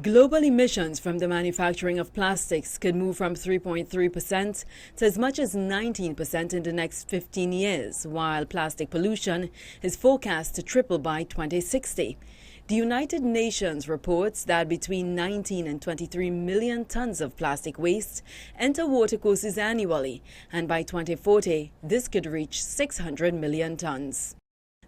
Global emissions from the manufacturing of plastics could move from 3.3% to as much as 19% in the next 15 years, while plastic pollution is forecast to triple by 2060. The United Nations reports that between 19 and 23 million tons of plastic waste enter watercourses annually, and by 2040, this could reach 600 million tons.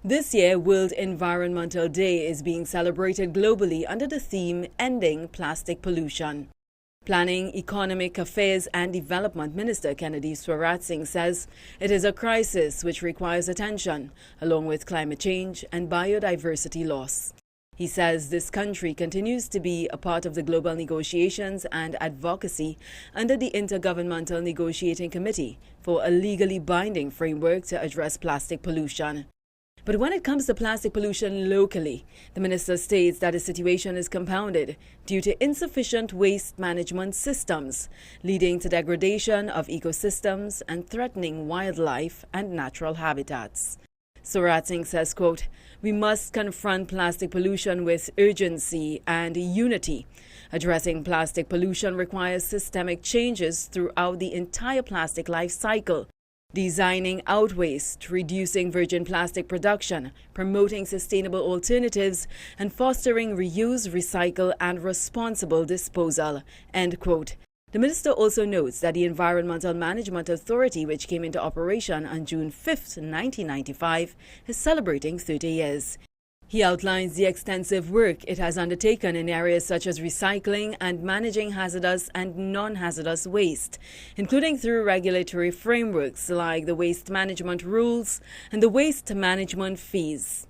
This year, World Environmental Day is being celebrated globally under the theme Ending Plastic Pollution. Planning, Economic Affairs and Development Minister Kennedy Swaratsingh says it is a crisis which requires attention, along with climate change and biodiversity loss. He says this country continues to be a part of the global negotiations and advocacy under the Intergovernmental Negotiating Committee for a legally binding framework to address plastic pollution. But when it comes to plastic pollution locally, the minister states that the situation is compounded due to insufficient waste management systems, leading to degradation of ecosystems and threatening wildlife and natural habitats. Swaratsingh says, quote, "We must confront plastic pollution with urgency and unity. Addressing plastic pollution requires systemic changes throughout the entire plastic life cycle. Designing out waste, reducing virgin plastic production, promoting sustainable alternatives, and fostering reuse, recycle, and responsible disposal." End quote. The minister also notes that the Environmental Management Authority, which came into operation on June 5, 1995, is celebrating 30 years. He outlines the extensive work it has undertaken in areas such as recycling and managing hazardous and non-hazardous waste, including through regulatory frameworks like the waste management rules and the waste management fees.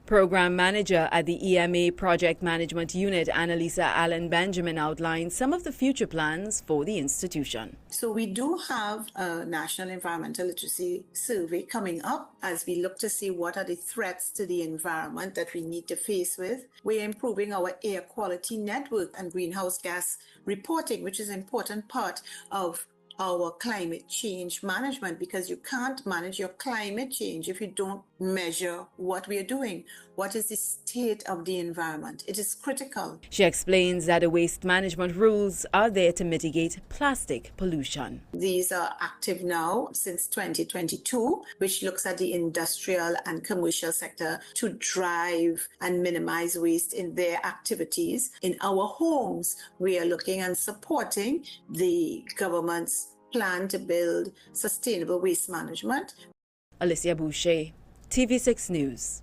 Program Manager at the EMA Project Management Unit, Annalisa Allen Benjamin, outlined some of the future plans for the institution. So we do have a National Environmental Literacy Survey coming up as we look to see what are the threats to the environment that we need to face with. We're improving our air quality network and greenhouse gas reporting, which is an important part of our climate change management, because you can't manage your climate change if you don't measure what we are doing. What is the state of the environment? It is critical. She explains that the waste management rules are there to mitigate plastic pollution. These are active now since 2022, which looks at the industrial and commercial sector to drive and minimize waste in their activities. In our homes, we are looking and supporting the government's plan to build sustainable waste management. Alicia Boucher, TV6 News.